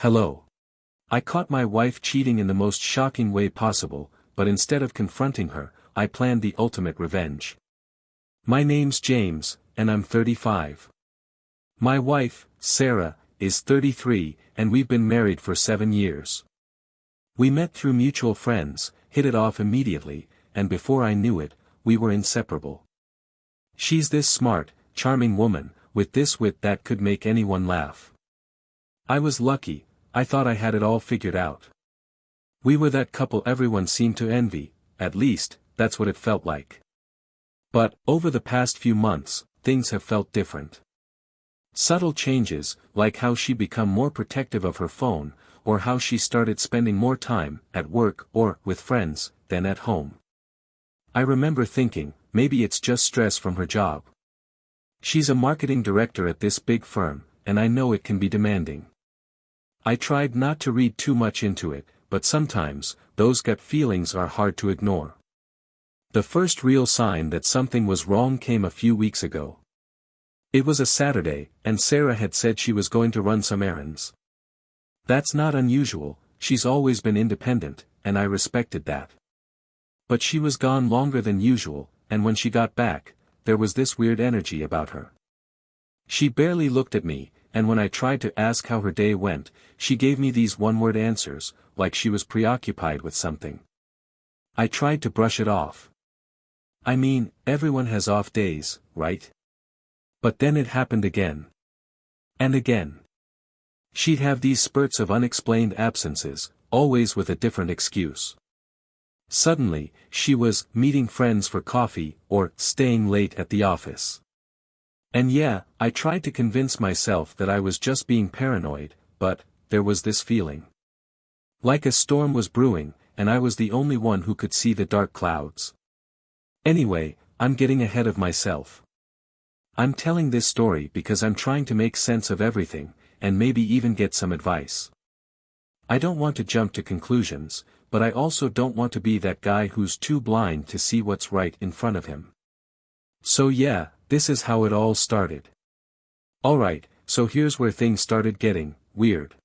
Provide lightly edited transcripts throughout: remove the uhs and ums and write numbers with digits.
Hello. I caught my wife cheating in the most shocking way possible, but instead of confronting her, I planned the ultimate revenge. My name's James, and I'm 35. My wife, Sarah, is 33, and we've been married for 7 years. We met through mutual friends, hit it off immediately, and before I knew it, we were inseparable. She's this smart, charming woman, with this wit that could make anyone laugh. I was lucky, I thought I had it all figured out. We were that couple everyone seemed to envy, at least, that's what it felt like. But, over the past few months, things have felt different. Subtle changes, like how she become more protective of her phone, or how she started spending more time, at work or with friends, than at home. I remember thinking, maybe it's just stress from her job. She's a marketing director at this big firm, and I know it can be demanding. I tried not to read too much into it, but sometimes, those gut feelings are hard to ignore. The first real sign that something was wrong came a few weeks ago. It was a Saturday, and Sarah had said she was going to run some errands. That's not unusual, she's always been independent, and I respected that. But she was gone longer than usual, and when she got back, there was this weird energy about her. She barely looked at me, and when I tried to ask how her day went, she gave me these one-word answers, like she was preoccupied with something. I tried to brush it off. I mean, everyone has off days, right? But then it happened again. And again. She'd have these spurts of unexplained absences, always with a different excuse. Suddenly, she was meeting friends for coffee, or staying late at the office. And yeah, I tried to convince myself that I was just being paranoid, but, there was this feeling. Like a storm was brewing, and I was the only one who could see the dark clouds. Anyway, I'm getting ahead of myself. I'm telling this story because I'm trying to make sense of everything, and maybe even get some advice. I don't want to jump to conclusions, but I also don't want to be that guy who's too blind to see what's right in front of him. So yeah, this is how it all started. Alright, so here's where things started getting weird.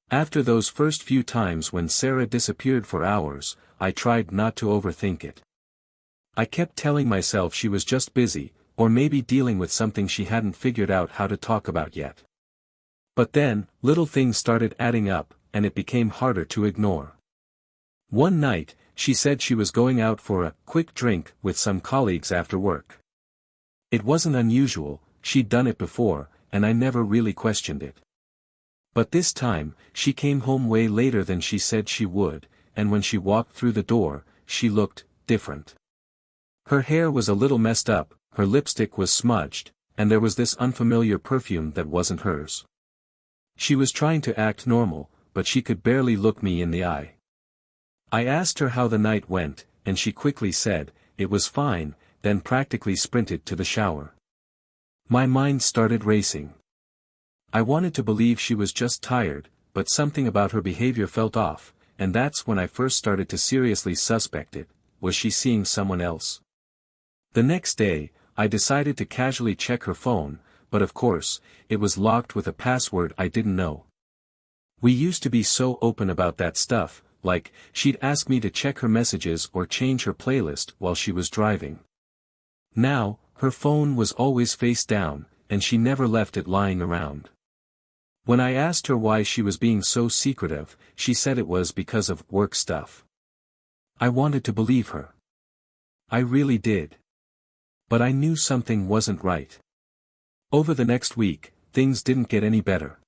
After those first few times when Sarah disappeared for hours, I tried not to overthink it. I kept telling myself she was just busy, or maybe dealing with something she hadn't figured out how to talk about yet. But then, little things started adding up, and it became harder to ignore. One night, she said she was going out for a quick drink with some colleagues after work. It wasn't unusual, she'd done it before, and I never really questioned it. But this time, she came home way later than she said she would, and when she walked through the door, she looked different. Her hair was a little messed up, her lipstick was smudged, and there was this unfamiliar perfume that wasn't hers. She was trying to act normal, but she could barely look me in the eye. I asked her how the night went, and she quickly said, it was fine, then practically sprinted to the shower. My mind started racing. I wanted to believe she was just tired, but something about her behavior felt off, and that's when I first started to seriously suspect it. Was she seeing someone else? The next day, I decided to casually check her phone, but of course, it was locked with a password I didn't know. We used to be so open about that stuff, like, she'd ask me to check her messages or change her playlist while she was driving. Now, her phone was always face down, and she never left it lying around. When I asked her why she was being so secretive, she said it was because of work stuff. I wanted to believe her. I really did. But I knew something wasn't right. Over the next week, things didn't get any better.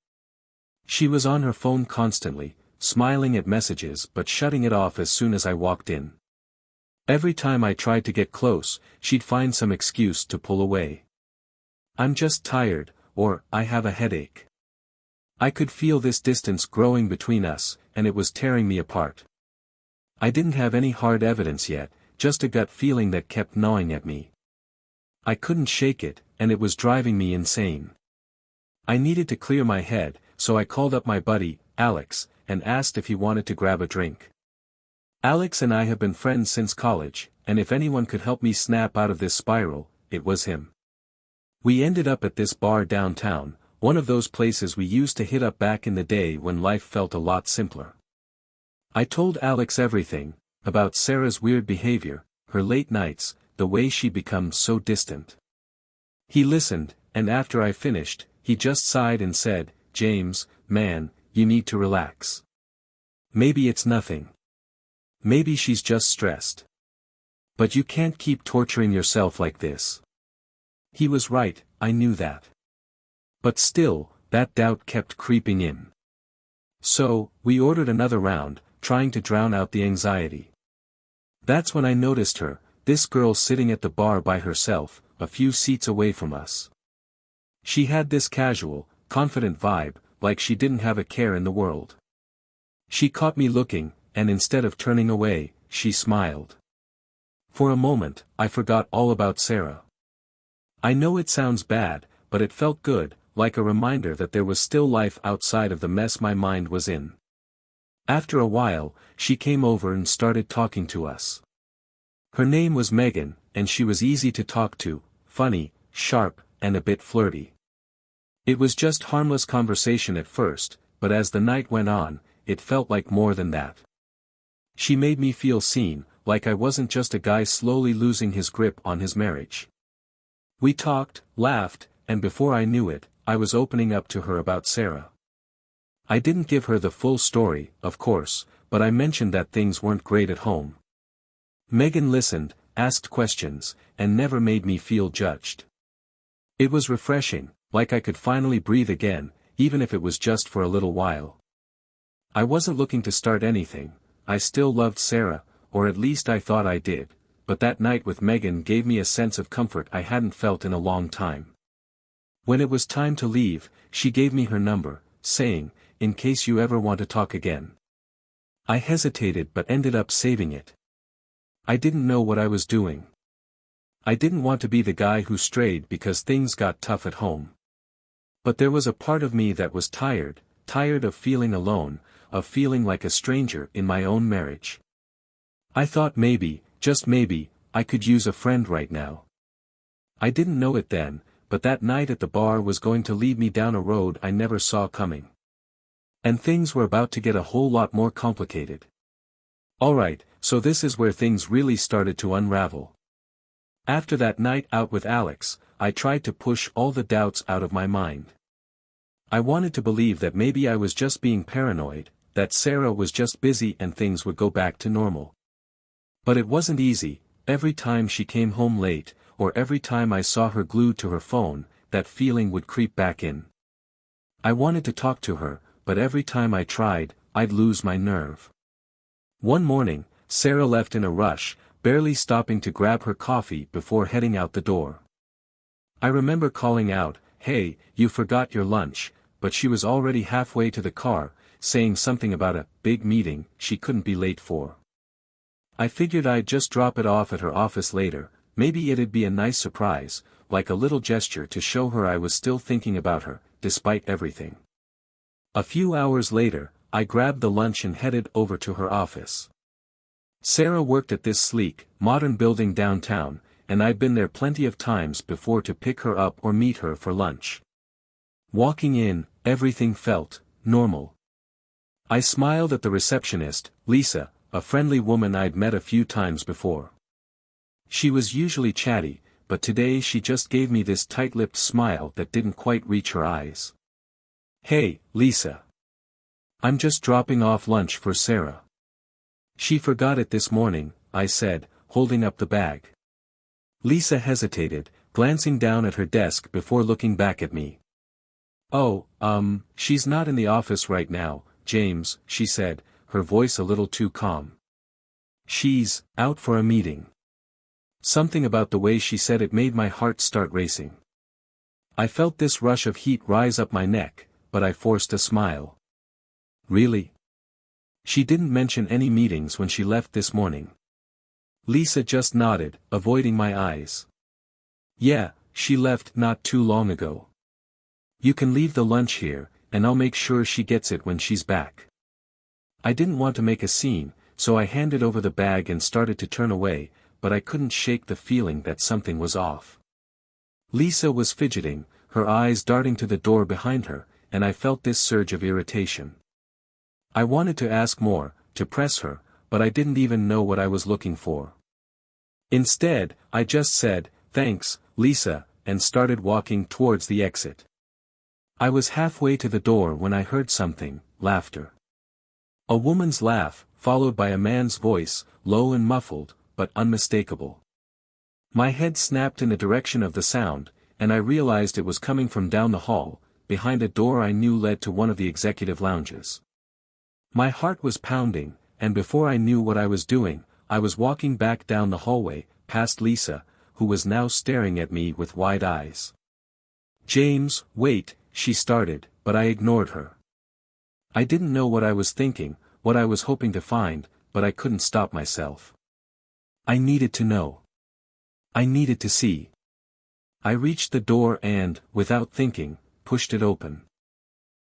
She was on her phone constantly, smiling at messages but shutting it off as soon as I walked in. Every time I tried to get close, she'd find some excuse to pull away. I'm just tired, or I have a headache. I could feel this distance growing between us, and it was tearing me apart. I didn't have any hard evidence yet, just a gut feeling that kept gnawing at me. I couldn't shake it, and it was driving me insane. I needed to clear my head, so I called up my buddy, Alex, and asked if he wanted to grab a drink. Alex and I have been friends since college, and if anyone could help me snap out of this spiral, it was him. We ended up at this bar downtown, One of those places we used to hit up back in the day when life felt a lot simpler. I told Alex everything, about Sarah's weird behavior, her late nights, the way she becomes so distant. He listened, and after I finished, he just sighed and said, "James, man, you need to relax. Maybe it's nothing. Maybe she's just stressed. But you can't keep torturing yourself like this." He was right, I knew that. But still, that doubt kept creeping in. So, we ordered another round, trying to drown out the anxiety. That's when I noticed her, this girl sitting at the bar by herself, a few seats away from us. She had this casual, confident vibe, like she didn't have a care in the world. She caught me looking, and instead of turning away, she smiled. For a moment, I forgot all about Sarah. I know it sounds bad, but it felt good, like a reminder that there was still life outside of the mess my mind was in. After a while, she came over and started talking to us. Her name was Megan, and she was easy to talk to, funny, sharp, and a bit flirty. It was just harmless conversation at first, but as the night went on, it felt like more than that. She made me feel seen, like I wasn't just a guy slowly losing his grip on his marriage. We talked, laughed, and before I knew it, I was opening up to her about Sarah. I didn't give her the full story, of course, but I mentioned that things weren't great at home. Megan listened, asked questions, and never made me feel judged. It was refreshing, like I could finally breathe again, even if it was just for a little while. I wasn't looking to start anything, I still loved Sarah, or at least I thought I did, but that night with Megan gave me a sense of comfort I hadn't felt in a long time. When it was time to leave, she gave me her number, saying, "In case you ever want to talk again." I hesitated but ended up saving it. I didn't know what I was doing. I didn't want to be the guy who strayed because things got tough at home. But there was a part of me that was tired of feeling alone, of feeling like a stranger in my own marriage. I thought maybe, just maybe, I could use a friend right now. I didn't know it then, but that night at the bar was going to lead me down a road I never saw coming. And things were about to get a whole lot more complicated. Alright, so this is where things really started to unravel. After that night out with Alex, I tried to push all the doubts out of my mind. I wanted to believe that maybe I was just being paranoid, that Sarah was just busy and things would go back to normal. But it wasn't easy. Every time she came home late, or every time I saw her glued to her phone, that feeling would creep back in. I wanted to talk to her, but every time I tried, I'd lose my nerve. One morning, Sarah left in a rush, barely stopping to grab her coffee before heading out the door. I remember calling out, "Hey, you forgot your lunch," but she was already halfway to the car, saying something about a big meeting she couldn't be late for. I figured I'd just drop it off at her office later, maybe it'd be a nice surprise, like a little gesture to show her I was still thinking about her, despite everything. A few hours later, I grabbed the lunch and headed over to her office. Sarah worked at this sleek, modern building downtown, and I'd been there plenty of times before to pick her up or meet her for lunch. Walking in, everything felt normal. I smiled at the receptionist, Lisa, a friendly woman I'd met a few times before. She was usually chatty, but today she just gave me this tight-lipped smile that didn't quite reach her eyes. "Hey, Lisa. I'm just dropping off lunch for Sarah." "She forgot it this morning," I said, holding up the bag. Lisa hesitated, glancing down at her desk before looking back at me. "Oh, she's not in the office right now, James," she said, her voice a little too calm. "She's out for a meeting." Something about the way she said it made my heart start racing. I felt this rush of heat rise up my neck, but I forced a smile. "Really? She didn't mention any meetings when she left this morning." Lisa just nodded, avoiding my eyes. "Yeah, she left not too long ago. You can leave the lunch here, and I'll make sure she gets it when she's back." I didn't want to make a scene, so I handed over the bag and started to turn away, but I couldn't shake the feeling that something was off. Lisa was fidgeting, her eyes darting to the door behind her, and I felt this surge of irritation. I wanted to ask more, to press her, but I didn't even know what I was looking for. Instead, I just said, "Thanks, Lisa," and started walking towards the exit. I was halfway to the door when I heard something, laughter. A woman's laugh, followed by a man's voice, low and muffled, but unmistakable. My head snapped in the direction of the sound, and I realized it was coming from down the hall, behind a door I knew led to one of the executive lounges. My heart was pounding, and before I knew what I was doing, I was walking back down the hallway, past Lisa, who was now staring at me with wide eyes. "James, wait," she started, but I ignored her. I didn't know what I was thinking, what I was hoping to find, but I couldn't stop myself. I needed to know. I needed to see. I reached the door and, without thinking, pushed it open.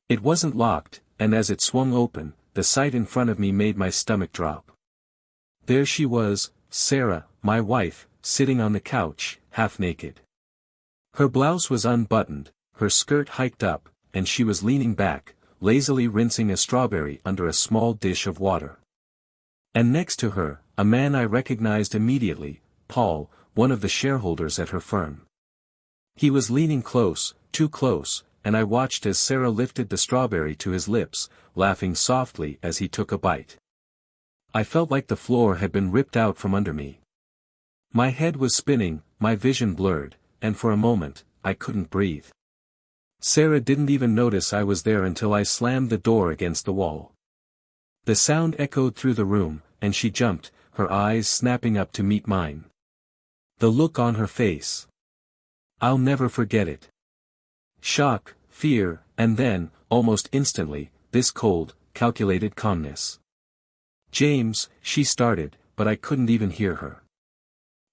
It wasn't locked, and as it swung open, the sight in front of me made my stomach drop. There she was, Sarah, my wife, sitting on the couch, half naked. Her blouse was unbuttoned, her skirt hiked up, and she was leaning back, lazily rinsing a strawberry under a small dish of water. And next to her, a man I recognized immediately, Paul, one of the shareholders at her firm. He was leaning close, too close, and I watched as Sarah lifted the strawberry to his lips, laughing softly as he took a bite. I felt like the floor had been ripped out from under me. My head was spinning, my vision blurred, and for a moment, I couldn't breathe. Sarah didn't even notice I was there until I slammed the door against the wall. The sound echoed through the room, and she jumped, her eyes snapping up to meet mine. The look on her face. I'll never forget it. Shock, fear, and then, almost instantly, this cold, calculated calmness. "James," she started, but I couldn't even hear her.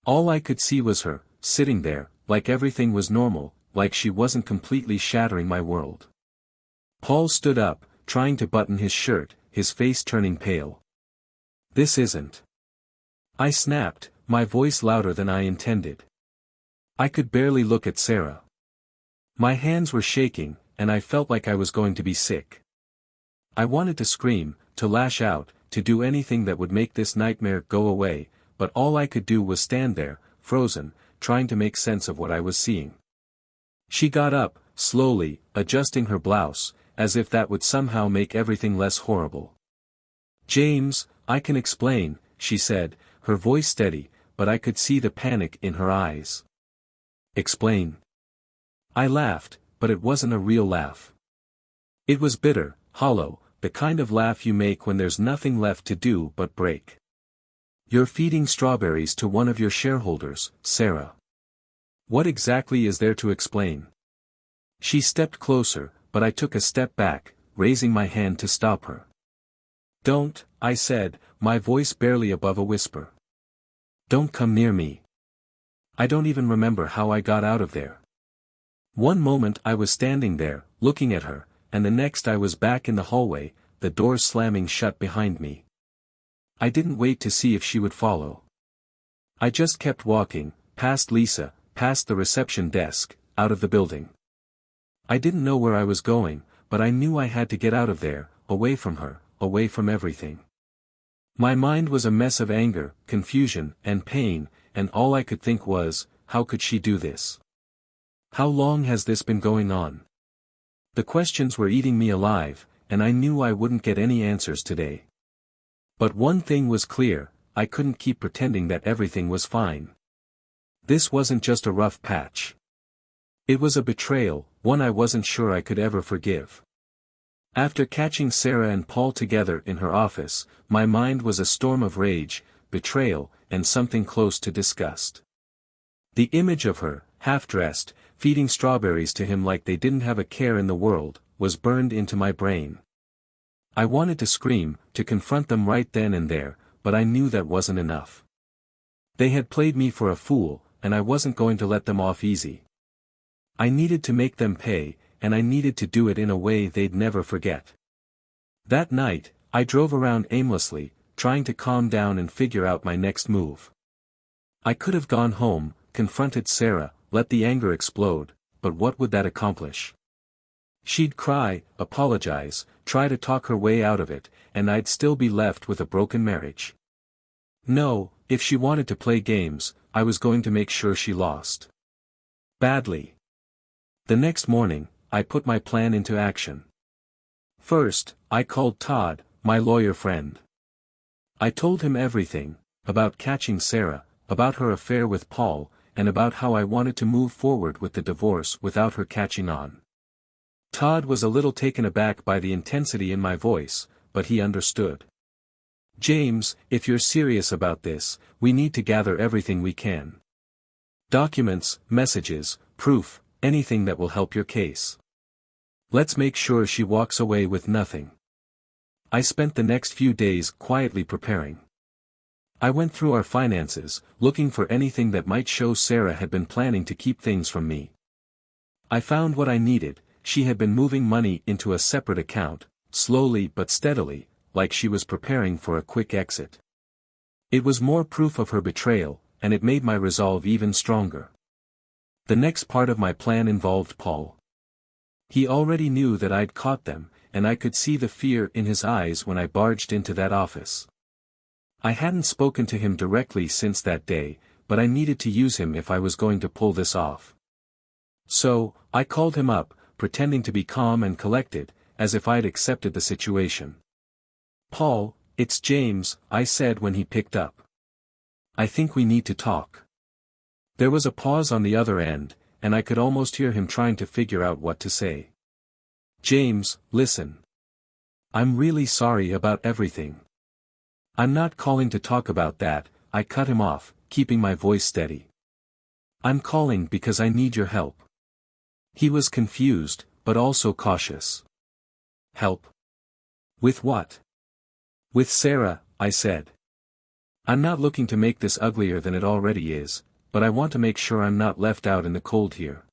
All I could see was her, sitting there, like everything was normal, like she wasn't completely shattering my world. Paul stood up, trying to button his shirt, his face turning pale. "This isn't." I snapped, my voice louder than I intended. I could barely look at Sarah. My hands were shaking, and I felt like I was going to be sick. I wanted to scream, to lash out, to do anything that would make this nightmare go away, but all I could do was stand there, frozen, trying to make sense of what I was seeing. She got up, slowly, adjusting her blouse, as if that would somehow make everything less horrible. "James, I can explain," she said, her voice steady, but I could see the panic in her eyes. "Explain." I laughed, but it wasn't a real laugh. It was bitter, hollow, the kind of laugh you make when there's nothing left to do but break. "You're feeding strawberries to one of your shareholders, Sarah. What exactly is there to explain?" She stepped closer, but I took a step back, raising my hand to stop her. "Don't," I said, my voice barely above a whisper. "Don't come near me. I don't even remember how I got out of there." One moment I was standing there, looking at her, and the next I was back in the hallway, the door slamming shut behind me. I didn't wait to see if she would follow. I just kept walking, past Lisa, past the reception desk, out of the building. I didn't know where I was going, but I knew I had to get out of there, away from her, away from everything. My mind was a mess of anger, confusion, and pain, and all I could think was, how could she do this? How long has this been going on? The questions were eating me alive, and I knew I wouldn't get any answers today. But one thing was clear, I couldn't keep pretending that everything was fine. This wasn't just a rough patch. It was a betrayal, one I wasn't sure I could ever forgive. After catching Sarah and Paul together in her office, my mind was a storm of rage, betrayal, and something close to disgust. The image of her, half-dressed, feeding strawberries to him like they didn't have a care in the world, was burned into my brain. I wanted to scream, to confront them right then and there, but I knew that wasn't enough. They had played me for a fool, and I wasn't going to let them off easy. I needed to make them pay, and I needed to do it in a way they'd never forget. That night, I drove around aimlessly, trying to calm down and figure out my next move. I could have gone home, confronted Sarah, let the anger explode, but what would that accomplish? She'd cry, apologize, try to talk her way out of it, and I'd still be left with a broken marriage. No, if she wanted to play games, I was going to make sure she lost. Badly. The next morning, I put my plan into action. First, I called Todd, my lawyer friend. I told him everything, about catching Sarah, about her affair with Paul, and about how I wanted to move forward with the divorce without her catching on. Todd was a little taken aback by the intensity in my voice, but he understood. James, if you're serious about this, we need to gather everything we can. Documents, messages, proof, anything that will help your case. Let's make sure she walks away with nothing. I spent the next few days quietly preparing. I went through our finances, looking for anything that might show Sarah had been planning to keep things from me. I found what I needed. She had been moving money into a separate account, slowly but steadily, like she was preparing for a quick exit. It was more proof of her betrayal, and it made my resolve even stronger. The next part of my plan involved Paul. He already knew that I'd caught them, and I could see the fear in his eyes when I barged into that office. I hadn't spoken to him directly since that day, but I needed to use him if I was going to pull this off. So, I called him up, pretending to be calm and collected, as if I'd accepted the situation. "Paul, it's James," I said when he picked up. "I think we need to talk." There was a pause on the other end, and I could almost hear him trying to figure out what to say. "James, listen. I'm really sorry about everything." "I'm not calling to talk about that," I cut him off, keeping my voice steady. "I'm calling because I need your help." He was confused, but also cautious. "Help? With what?" "With Sarah," I said. "I'm not looking to make this uglier than it already is, but I want to make sure I'm not left out in the cold here.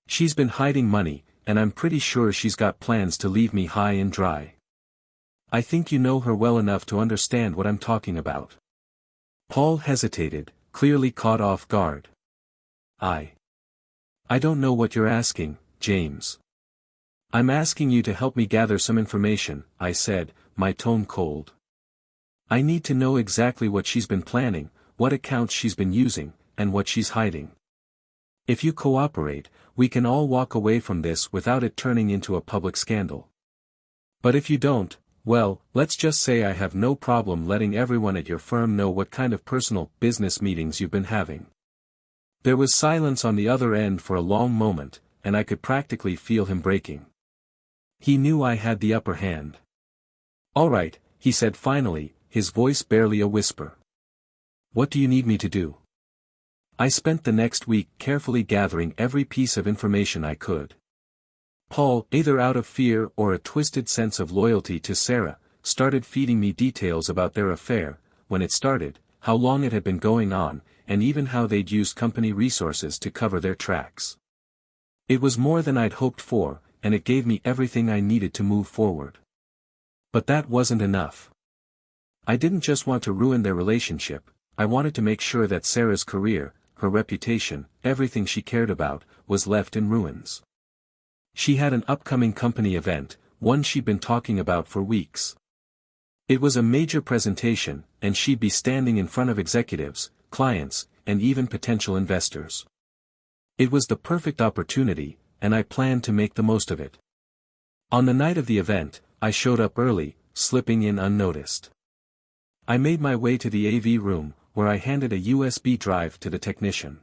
She's been hiding money, and I'm pretty sure she's got plans to leave me high and dry. I think you know her well enough to understand what I'm talking about." Paul hesitated, clearly caught off guard. I don't know what you're asking, James." "I'm asking you to help me gather some information," I said, my tone cold. "I need to know exactly what she's been planning, what accounts she's been using, and what she's hiding. If you cooperate, we can all walk away from this without it turning into a public scandal. But if you don't, well, let's just say I have no problem letting everyone at your firm know what kind of personal, business meetings you've been having." There was silence on the other end for a long moment, and I could practically feel him breaking. He knew I had the upper hand. "All right," he said finally, his voice barely a whisper. "What do you need me to do?" I spent the next week carefully gathering every piece of information I could. Paul, either out of fear or a twisted sense of loyalty to Sarah, started feeding me details about their affair, when it started, how long it had been going on, and even how they'd used company resources to cover their tracks. It was more than I'd hoped for, and it gave me everything I needed to move forward. But that wasn't enough. I didn't just want to ruin their relationship, I wanted to make sure that Sarah's career, her reputation, everything she cared about, was left in ruins. She had an upcoming company event, one she'd been talking about for weeks. It was a major presentation, and she'd be standing in front of executives, clients, and even potential investors. It was the perfect opportunity, and I planned to make the most of it. On the night of the event, I showed up early, slipping in unnoticed. I made my way to the AV room, where I handed a USB drive to the technician.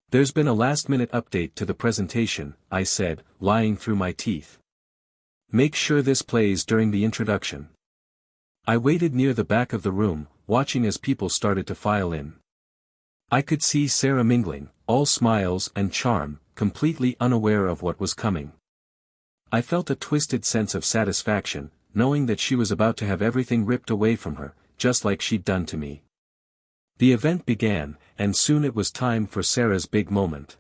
"There's been a last-minute update to the presentation," I said, lying through my teeth. "Make sure this plays during the introduction." I waited near the back of the room, watching as people started to file in. I could see Sarah mingling, all smiles and charm, completely unaware of what was coming. I felt a twisted sense of satisfaction, knowing that she was about to have everything ripped away from her, just like she'd done to me. The event began, and soon it was time for Sarah's big moment.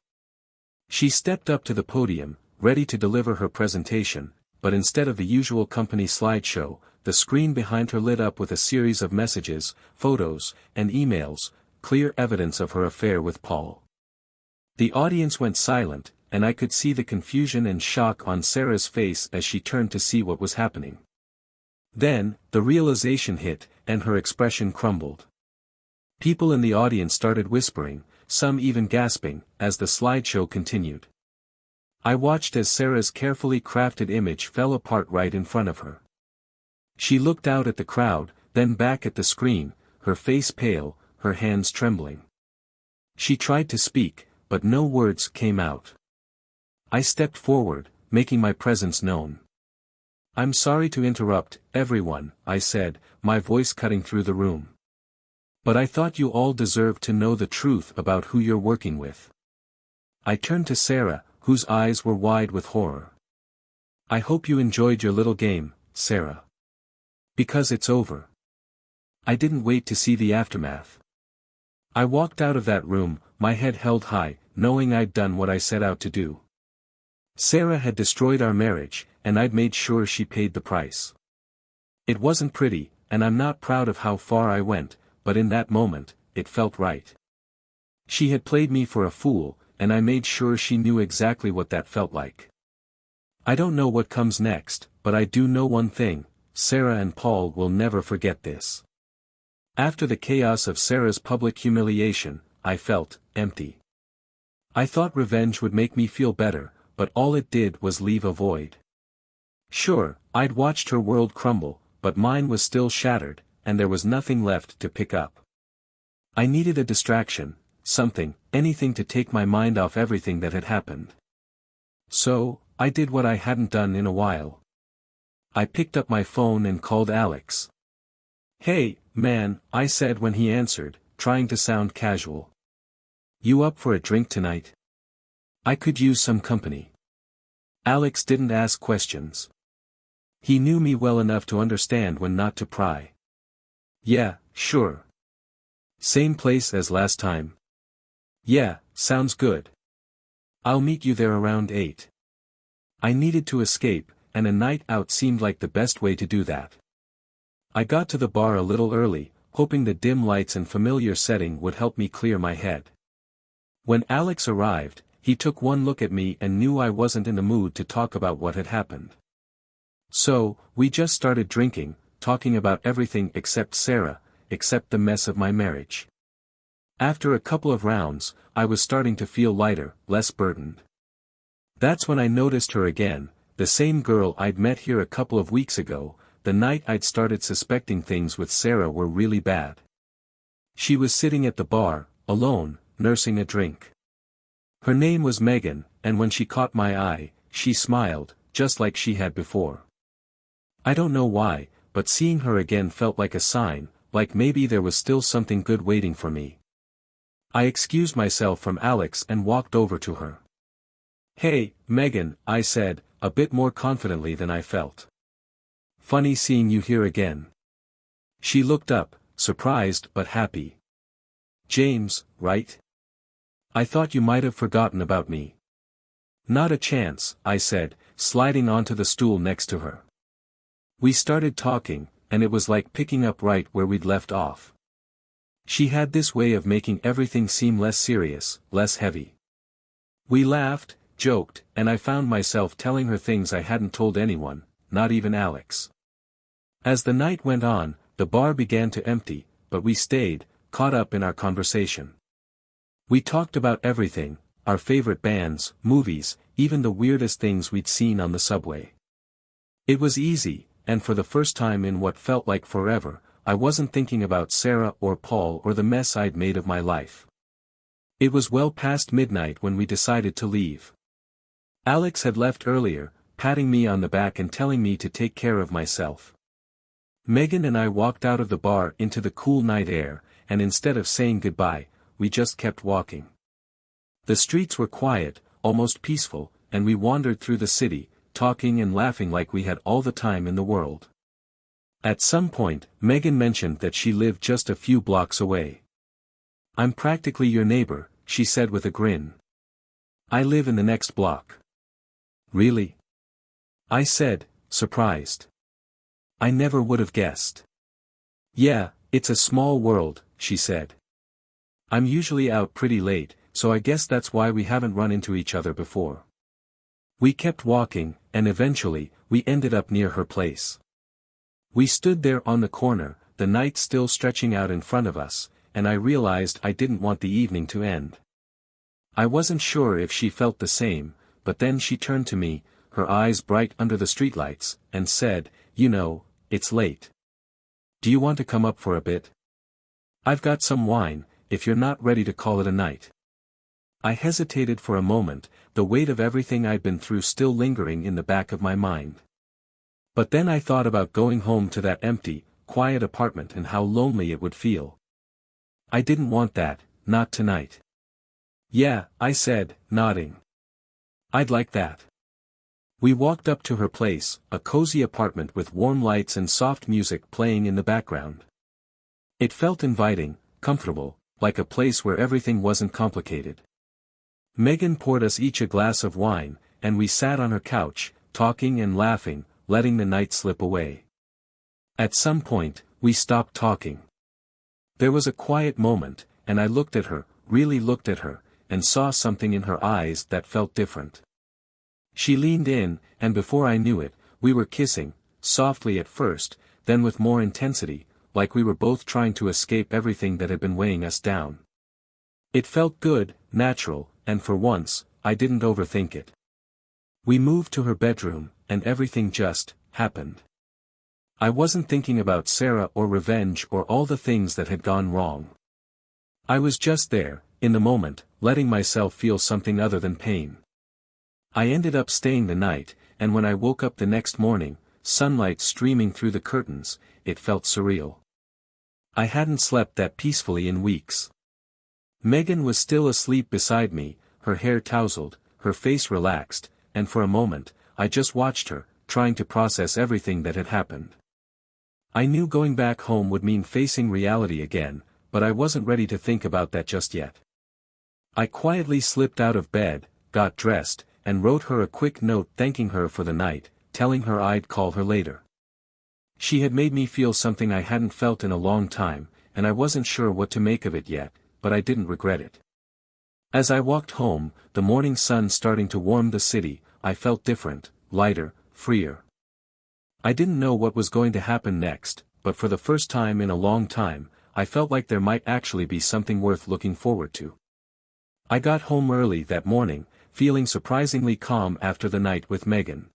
She stepped up to the podium, ready to deliver her presentation, but instead of the usual company slideshow, the screen behind her lit up with a series of messages, photos, and emails, clear evidence of her affair with Paul. The audience went silent, and I could see the confusion and shock on Sarah's face as she turned to see what was happening. Then, the realization hit, and her expression crumbled. People in the audience started whispering, some even gasping, as the slideshow continued. I watched as Sarah's carefully crafted image fell apart right in front of her. She looked out at the crowd, then back at the screen, her face pale, her hands trembling. She tried to speak, but no words came out. I stepped forward, making my presence known. "I'm sorry to interrupt, everyone," I said, my voice cutting through the room. "But I thought you all deserved to know the truth about who you're working with." I turned to Sarah, whose eyes were wide with horror. "I hope you enjoyed your little game, Sarah. Because it's over." I didn't wait to see the aftermath. I walked out of that room, my head held high, knowing I'd done what I set out to do. Sarah had destroyed our marriage, and I'd made sure she paid the price. It wasn't pretty, and I'm not proud of how far I went, but in that moment, it felt right. She had played me for a fool, and I made sure she knew exactly what that felt like. I don't know what comes next, but I do know one thing: Sarah and Paul will never forget this. After the chaos of Sarah's public humiliation, I felt empty. I thought revenge would make me feel better, but all it did was leave a void. Sure, I'd watched her world crumble, but mine was still shattered, and there was nothing left to pick up. I needed a distraction, something, anything to take my mind off everything that had happened. So, I did what I hadn't done in a while. I picked up my phone and called Alex. "Hey, man," I said when he answered, trying to sound casual. "You up for a drink tonight? I could use some company." Alex didn't ask questions. He knew me well enough to understand when not to pry. "Yeah, sure. Same place as last time?" "Yeah, sounds good. I'll meet you there around 8. I needed to escape, and a night out seemed like the best way to do that. I got to the bar a little early, hoping the dim lights and familiar setting would help me clear my head. When Alex arrived, he took one look at me and knew I wasn't in the mood to talk about what had happened. So, we just started drinking, talking about everything except Sarah, except the mess of my marriage. After a couple of rounds, I was starting to feel lighter, less burdened. That's when I noticed her again, the same girl I'd met here a couple of weeks ago, the night I'd started suspecting things with Sarah were really bad. She was sitting at the bar, alone, nursing a drink. Her name was Megan, and when she caught my eye, she smiled, just like she had before. I don't know why, but seeing her again felt like a sign, like maybe there was still something good waiting for me. I excused myself from Alex and walked over to her. "Hey, Megan," I said, a bit more confidently than I felt. "Funny seeing you here again." She looked up, surprised but happy. "James, right? I thought you might have forgotten about me." "Not a chance," I said, sliding onto the stool next to her. We started talking, and it was like picking up right where we'd left off. She had this way of making everything seem less serious, less heavy. We laughed, joked, and I found myself telling her things I hadn't told anyone, not even Alex. As the night went on, the bar began to empty, but we stayed, caught up in our conversation. We talked about everything, our favorite bands, movies, even the weirdest things we'd seen on the subway. It was easy, and for the first time in what felt like forever, I wasn't thinking about Sarah or Paul or the mess I'd made of my life. It was well past midnight when we decided to leave. Alex had left earlier, patting me on the back and telling me to take care of myself. Megan and I walked out of the bar into the cool night air, and instead of saying goodbye, we just kept walking. The streets were quiet, almost peaceful, and we wandered through the city, talking and laughing like we had all the time in the world. At some point, Megan mentioned that she lived just a few blocks away. "I'm practically your neighbor," she said with a grin. "I live in the next block." "Really?" I said, surprised. I never would have guessed. "Yeah, it's a small world," she said. "I'm usually out pretty late, so I guess that's why we haven't run into each other before. We kept walking, and eventually, we ended up near her place. We stood there on the corner, the night still stretching out in front of us, and I realized I didn't want the evening to end. I wasn't sure if she felt the same, but then she turned to me, her eyes bright under the streetlights, and said, "You know, it's late. Do you want to come up for a bit? I've got some wine, if you're not ready to call it a night." I hesitated for a moment, the weight of everything I'd been through still lingering in the back of my mind. But then I thought about going home to that empty, quiet apartment and how lonely it would feel. I didn't want that, not tonight. "Yeah," I said, nodding. "I'd like that." We walked up to her place, a cozy apartment with warm lights and soft music playing in the background. It felt inviting, comfortable, like a place where everything wasn't complicated. Megan poured us each a glass of wine, and we sat on her couch, talking and laughing, letting the night slip away. At some point, we stopped talking. There was a quiet moment, and I looked at her, really looked at her, and saw something in her eyes that felt different. She leaned in, and before I knew it, we were kissing, softly at first, then with more intensity, like we were both trying to escape everything that had been weighing us down. It felt good, natural, and for once, I didn't overthink it. We moved to her bedroom, and everything just happened. I wasn't thinking about Sarah or revenge or all the things that had gone wrong. I was just there, in the moment, letting myself feel something other than pain. I ended up staying the night, and when I woke up the next morning, sunlight streaming through the curtains, it felt surreal. I hadn't slept that peacefully in weeks. Megan was still asleep beside me, her hair tousled, her face relaxed, and for a moment, I just watched her, trying to process everything that had happened. I knew going back home would mean facing reality again, but I wasn't ready to think about that just yet. I quietly slipped out of bed, got dressed, and wrote her a quick note thanking her for the night, telling her I'd call her later. She had made me feel something I hadn't felt in a long time, and I wasn't sure what to make of it yet, but I didn't regret it. As I walked home, the morning sun starting to warm the city, I felt different, lighter, freer. I didn't know what was going to happen next, but for the first time in a long time, I felt like there might actually be something worth looking forward to. I got home early that morning, feeling surprisingly calm after the night with Megan.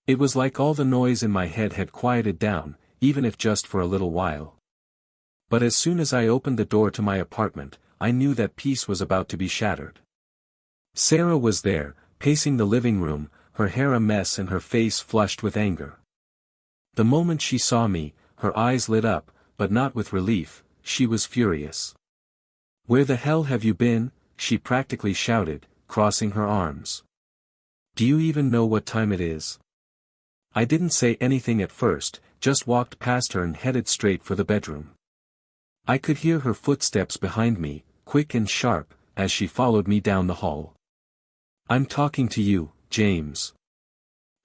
It was like all the noise in my head had quieted down, even if just for a little while. But as soon as I opened the door to my apartment, I knew that peace was about to be shattered. Sarah was there, pacing the living room, her hair a mess and her face flushed with anger. The moment she saw me, her eyes lit up, but not with relief, she was furious. "Where the hell have you been?" she practically shouted, crossing her arms. "Do you even know what time it is?" I didn't say anything at first, just walked past her and headed straight for the bedroom. I could hear her footsteps behind me, quick and sharp, as she followed me down the hall. "I'm talking to you, James.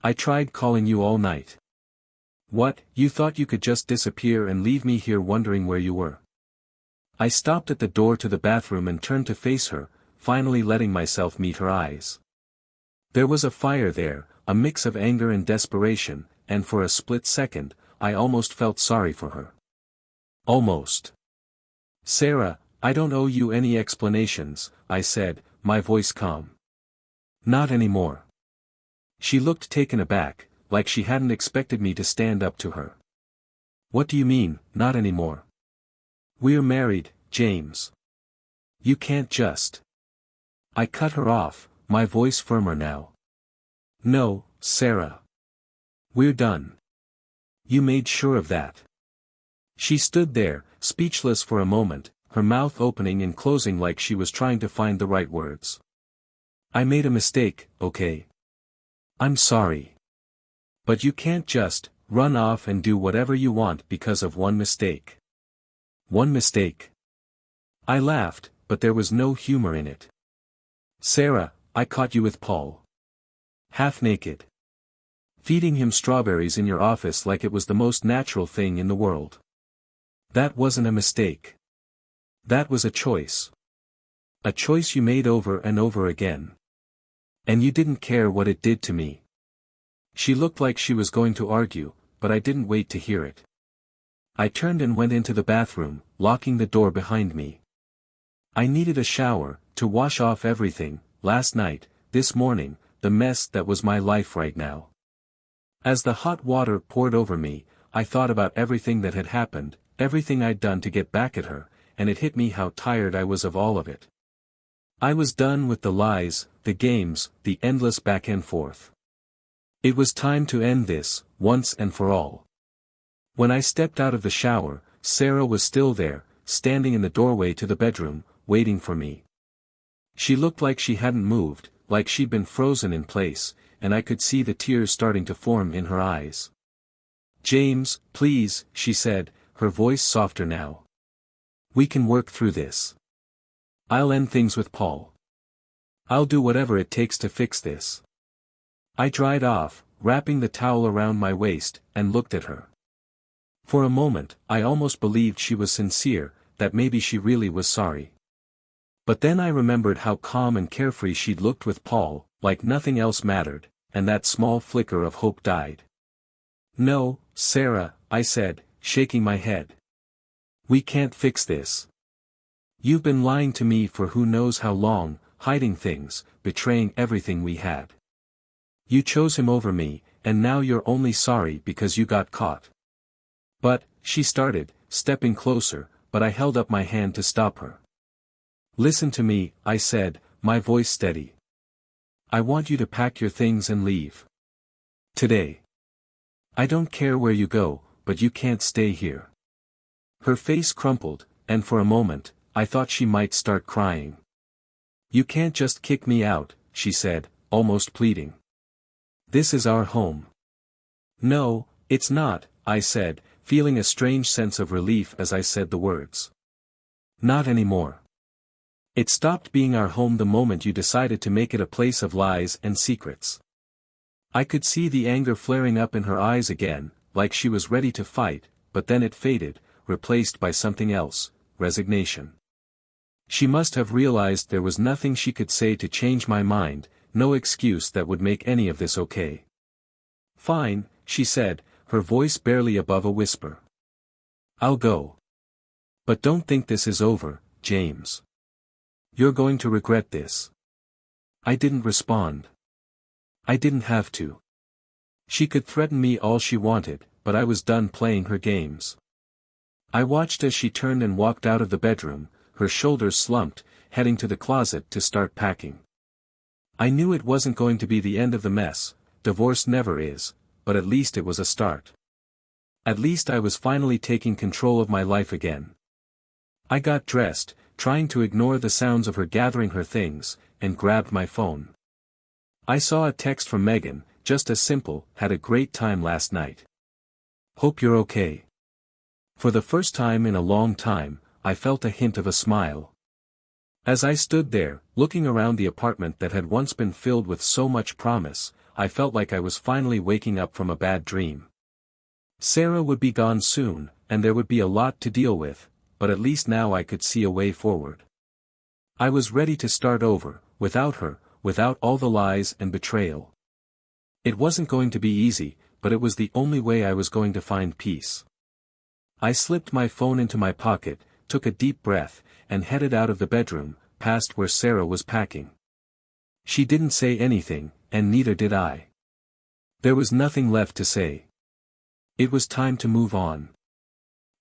I tried calling you all night. What, you thought you could just disappear and leave me here wondering where you were?" I stopped at the door to the bathroom and turned to face her, finally letting myself meet her eyes. There was a fire there, a mix of anger and desperation, and for a split second, I almost felt sorry for her. Almost. "Sarah, I don't owe you any explanations," I said, my voice calm. "Not anymore." She looked taken aback, like she hadn't expected me to stand up to her. "What do you mean, not anymore? We're married, James. You can't just..." I cut her off, my voice firmer now. "No, Sarah. We're done. You made sure of that." She stood there, speechless for a moment, her mouth opening and closing like she was trying to find the right words. "I made a mistake, okay? I'm sorry. But you can't just run off and do whatever you want because of one mistake." "One mistake?" I laughed, but there was no humor in it. "Sarah, I caught you with Paul. Half naked. Feeding him strawberries in your office like it was the most natural thing in the world. That wasn't a mistake. That was a choice. A choice you made over and over again. And you didn't care what it did to me. She looked like she was going to argue, but I didn't wait to hear it. I turned and went into the bathroom, locking the door behind me. I needed a shower, to wash off everything, last night, this morning, the mess that was my life right now. As the hot water poured over me, I thought about everything that had happened, everything I'd done to get back at her, and it hit me how tired I was of all of it. I was done with the lies, the games, the endless back and forth. It was time to end this, once and for all. When I stepped out of the shower, Sarah was still there, standing in the doorway to the bedroom, waiting for me. She looked like she hadn't moved, like she'd been frozen in place, and I could see the tears starting to form in her eyes. "James, please," she said, her voice softer now. "We can work through this. I'll end things with Paul. I'll do whatever it takes to fix this." I dried off, wrapping the towel around my waist, and looked at her. For a moment, I almost believed she was sincere, that maybe she really was sorry. But then I remembered how calm and carefree she'd looked with Paul, like nothing else mattered, and that small flicker of hope died. "No, Sarah," I said, shaking my head. "We can't fix this. You've been lying to me for who knows how long, hiding things, betraying everything we had. You chose him over me, and now you're only sorry because you got caught." "But," she started, stepping closer, but I held up my hand to stop her. "Listen to me," I said, my voice steady. "I want you to pack your things and leave. Today. I don't care where you go, but you can't stay here." Her face crumpled, and for a moment, I thought she might start crying. "You can't just kick me out," she said, almost pleading. "This is our home." "No, it's not," I said, feeling a strange sense of relief as I said the words. "Not anymore. It stopped being our home the moment you decided to make it a place of lies and secrets." I could see the anger flaring up in her eyes again, like she was ready to fight, but then it faded, replaced by something else, resignation. She must have realized there was nothing she could say to change my mind, no excuse that would make any of this okay. "Fine," she said, her voice barely above a whisper. "I'll go. But don't think this is over, James. You're going to regret this." I didn't respond. I didn't have to. She could threaten me all she wanted, but I was done playing her games. I watched as she turned and walked out of the bedroom, her shoulders slumped, heading to the closet to start packing. I knew it wasn't going to be the end of the mess, divorce never is, but at least it was a start. At least I was finally taking control of my life again. I got dressed, trying to ignore the sounds of her gathering her things, and grabbed my phone. I saw a text from Megan, just as simple, "Had a great time last night. Hope you're okay." For the first time in a long time, I felt a hint of a smile. As I stood there, looking around the apartment that had once been filled with so much promise, I felt like I was finally waking up from a bad dream. Sarah would be gone soon, and there would be a lot to deal with, but at least now I could see a way forward. I was ready to start over, without her, without all the lies and betrayal. It wasn't going to be easy, but it was the only way I was going to find peace. I slipped my phone into my pocket, took a deep breath, and headed out of the bedroom, past where Sarah was packing. She didn't say anything, and neither did I. There was nothing left to say. It was time to move on.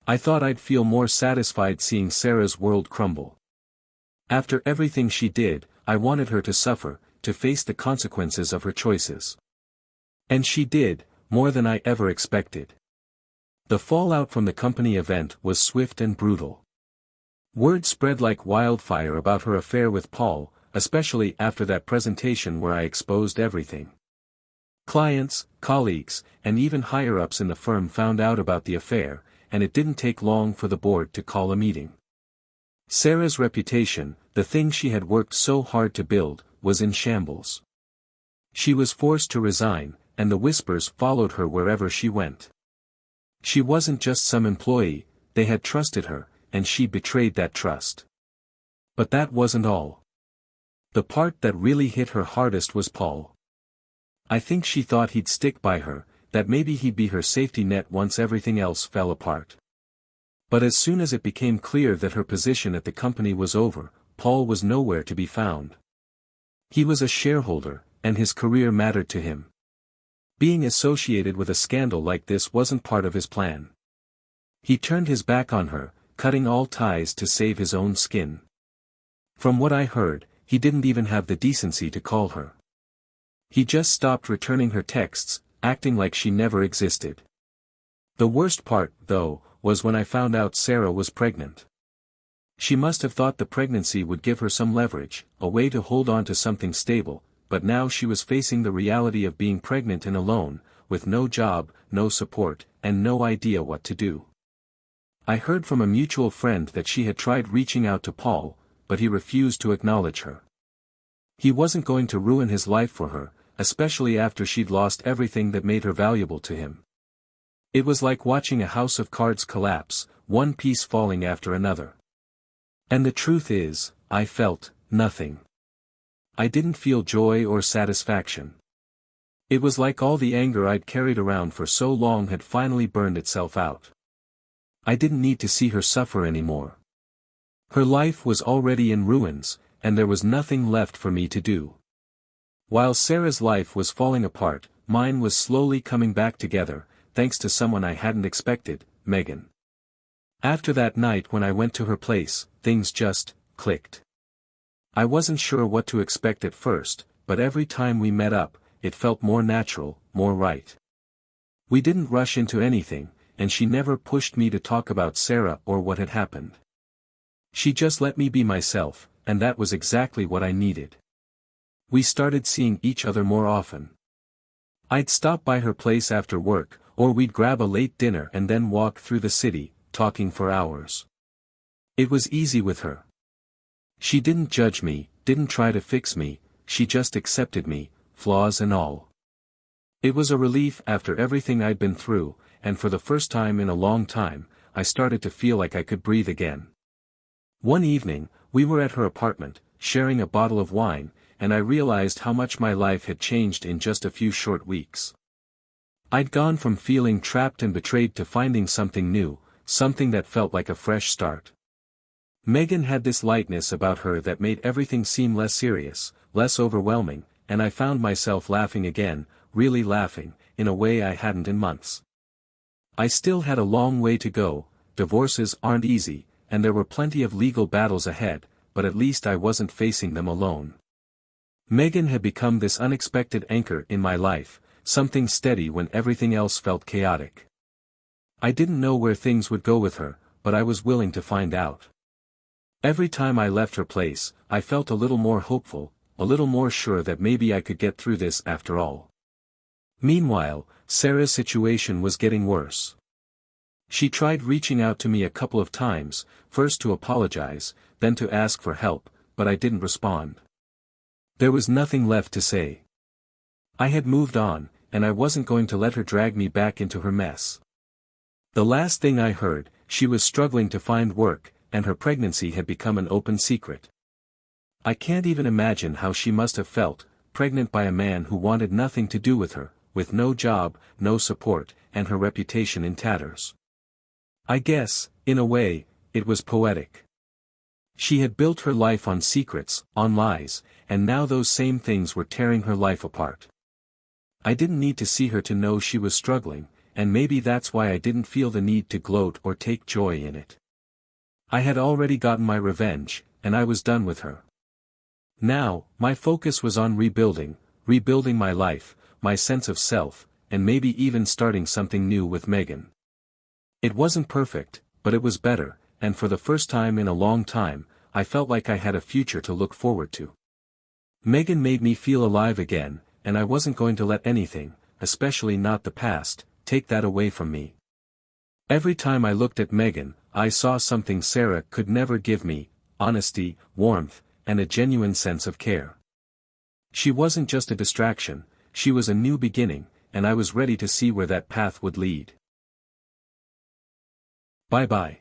I thought I'd feel more satisfied seeing Sarah's world crumble. After everything she did, I wanted her to suffer, to face the consequences of her choices. And she did, more than I ever expected. The fallout from the company event was swift and brutal. Word spread like wildfire about her affair with Paul, especially after that presentation where I exposed everything. Clients, colleagues, and even higher-ups in the firm found out about the affair, and it didn't take long for the board to call a meeting. Sarah's reputation, the thing she had worked so hard to build, was in shambles. She was forced to resign, and the whispers followed her wherever she went. She wasn't just some employee, they had trusted her, and she betrayed that trust. But that wasn't all. The part that really hit her hardest was Paul. I think she thought he'd stick by her, that maybe he'd be her safety net once everything else fell apart. But as soon as it became clear that her position at the company was over, Paul was nowhere to be found. He was a shareholder, and his career mattered to him. Being associated with a scandal like this wasn't part of his plan. He turned his back on her, cutting all ties to save his own skin. From what I heard, he didn't even have the decency to call her. He just stopped returning her texts, acting like she never existed. The worst part, though, was when I found out Sarah was pregnant. She must have thought the pregnancy would give her some leverage, a way to hold on to something stable, but now she was facing the reality of being pregnant and alone, with no job, no support, and no idea what to do. I heard from a mutual friend that she had tried reaching out to Paul, but he refused to acknowledge her. He wasn't going to ruin his life for her, especially after she'd lost everything that made her valuable to him. It was like watching a house of cards collapse, one piece falling after another. And the truth is, I felt nothing. I didn't feel joy or satisfaction. It was like all the anger I'd carried around for so long had finally burned itself out. I didn't need to see her suffer anymore. Her life was already in ruins, and there was nothing left for me to do. While Sarah's life was falling apart, mine was slowly coming back together, thanks to someone I hadn't expected, Megan. After that night when I went to her place, things just clicked. I wasn't sure what to expect at first, but every time we met up, it felt more natural, more right. We didn't rush into anything, and she never pushed me to talk about Sarah or what had happened. She just let me be myself, and that was exactly what I needed. We started seeing each other more often. I'd stop by her place after work, or we'd grab a late dinner and then walk through the city, talking for hours. It was easy with her. She didn't judge me, didn't try to fix me, she just accepted me, flaws and all. It was a relief after everything I'd been through, and for the first time in a long time, I started to feel like I could breathe again. One evening, we were at her apartment, sharing a bottle of wine, and I realized how much my life had changed in just a few short weeks. I'd gone from feeling trapped and betrayed to finding something new, something that felt like a fresh start. Megan had this lightness about her that made everything seem less serious, less overwhelming, and I found myself laughing again, really laughing, in a way I hadn't in months. I still had a long way to go, divorces aren't easy, and there were plenty of legal battles ahead, but at least I wasn't facing them alone. Megan had become this unexpected anchor in my life, something steady when everything else felt chaotic. I didn't know where things would go with her, but I was willing to find out. Every time I left her place, I felt a little more hopeful, a little more sure that maybe I could get through this after all. Meanwhile, Sarah's situation was getting worse. She tried reaching out to me a couple of times, first to apologize, then to ask for help, but I didn't respond. There was nothing left to say. I had moved on, and I wasn't going to let her drag me back into her mess. The last thing I heard, she was struggling to find work, and her pregnancy had become an open secret. I can't even imagine how she must have felt, pregnant by a man who wanted nothing to do with her, with no job, no support, and her reputation in tatters. I guess, in a way, it was poetic. She had built her life on secrets, on lies, and now those same things were tearing her life apart. I didn't need to see her to know she was struggling, and maybe that's why I didn't feel the need to gloat or take joy in it. I had already gotten my revenge, and I was done with her. Now, my focus was on rebuilding my life, my sense of self, and maybe even starting something new with Megan. It wasn't perfect, but it was better, and for the first time in a long time, I felt like I had a future to look forward to. Megan made me feel alive again, and I wasn't going to let anything, especially not the past, take that away from me. Every time I looked at Megan, I saw something Sarah could never give me: honesty, warmth, and a genuine sense of care. She wasn't just a distraction, she was a new beginning, and I was ready to see where that path would lead. Bye-bye.